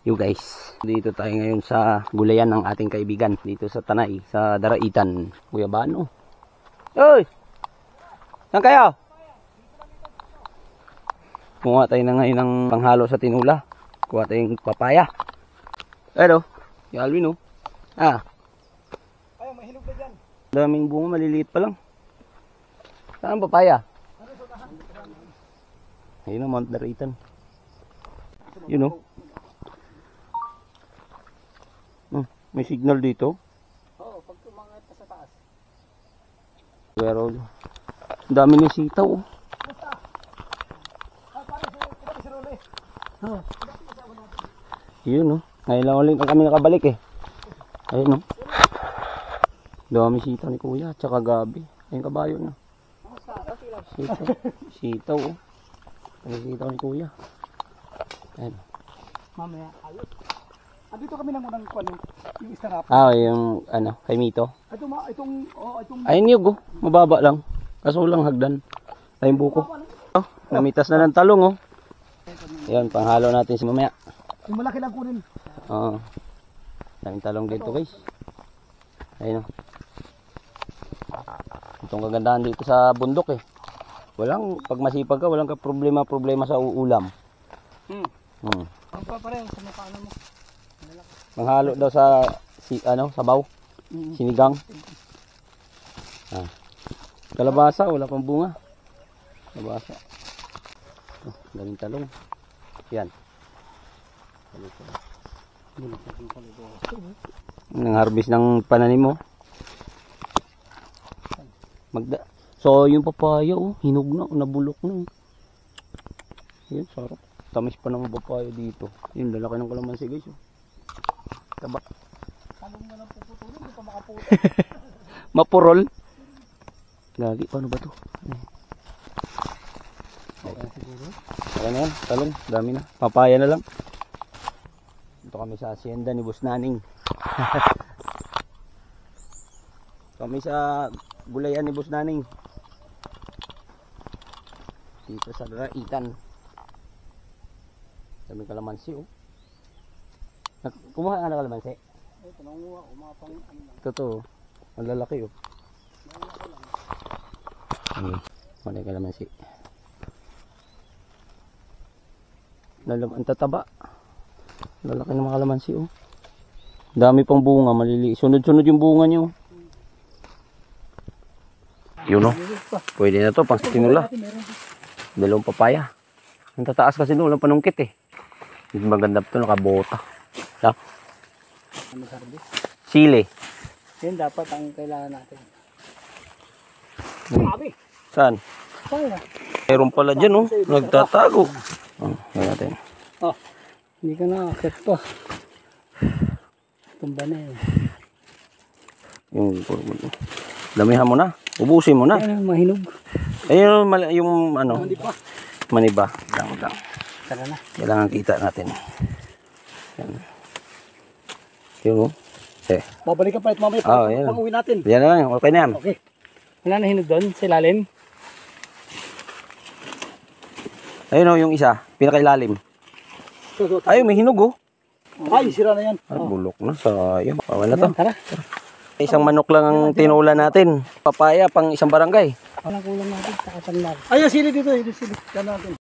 Yo guys, dito tayo ngayon sa gulayan ng ating kaibigan dito sa Tanay, sa Daraitan, Kuya Bano. Oy! Saan kayo? Kuha tayo na ngayon ng panghalo sa tinula. Kuha tayong papaya. Ano? Yung Alvin oh. Ah. Ayaw, may hinog na dyan. Daming bunga, maliliit pa lang. Saan ang papaya? Ayun ang Mount Daraitan. Yun oh. May signal dito. Oo, pag tumangat pa sa taas. Pero, ang dami ng sitaw oh. Oo. Yun oh. Ngayon lang ulit kami nakabalik eh. Ayun oh. Dami sitaw ni Kuya, tsaka gabi. Ayun kabayo na. Sitaw. Sitaw oh. Ayun sitaw ni Kuya. Ayun. Mamaya, ayos. Dito kami nang unang kuwan yung istarap. Ah, yung ano, kay Mito. Itong Ayun yun oh. Mababa lang. Kaso lang hagdan. Ayun buko. Oh, namitas na ng talong oh. Ayun, panghalo natin si mamaya. yung malaki lang kunin. Oo. Daming talong dito guys. Ayun oh. Itong kagandahan dito sa bundok eh. Pag masipag ka, walang ka problema sa ulam. Ang papareho sa mukha mo. Manghalo daw sa sabaw. Sinigang. Ah. Kalabasa, wala pang bunga. Kalabasa. Oh, daming talong. Yan. Nang harvest ng pananim mo. So yung papaya oh, hinog na, nabulok na. Yun, sarap. Tamis pa ng papaya dito. Yun, lalaki ng kalamansi guys oh. Taba. Talong na lang puputulin, hindi pa makaputol. Mapurol. Lagi, paano ba to? Ayan na yan, talong, dami na. Papaya na lang. Ito kami sa asyenda ni Boss Naning. Kami sa gulayan ni Boss Naning. Dito sa Daraitan. Dami kalamansi oh. Kumuha ka na kalamansi? Ito, nangunguha, umapang ano lang. Totoo. Ang lalaki oh. Malay kalamansi. Ang tataba. Lalaki ng mga kalamansi oh. Dami pang bunga, malili. Sunod-sunod yung bunga nyo. Yun oh. Pwede na to, pang tinula. Dalawang papaya. Ang tataas kasi doon, walang panungkit eh. Maganda to, nakabota. Yeah. Sili. Yan dapat ang kailangan natin. Sabi. Saan? Kaya. Meron pala dyan oh. Nagtatago. Oh, yan natin. Oh, hindi ka nakakit pa. Tumba na yun. Damihan mo na. Ubusin mo na. Ayan, mahinog. Ayun yung ano. Maniba. Maniba. Lang. Tara na. Kailangan kita natin. Yan. Yun oh. Okay. Babalik ka pa ito mamaya pag uwi natin. Yan na lang. Okay na yan. Okay. Wala na hinog doon sa ilalim. Ayun oh, yung isa. Pinakailalim. Ayun, may hinog oh. Ay, sira na yan. Ay, bulok na. Sayang. Wala to. Tara. Isang manok lang ang tinula natin. Papaya pang isang barangay. Walang kulang natin sa katanlag. Ayun, sili dito. Sili. Yan natin.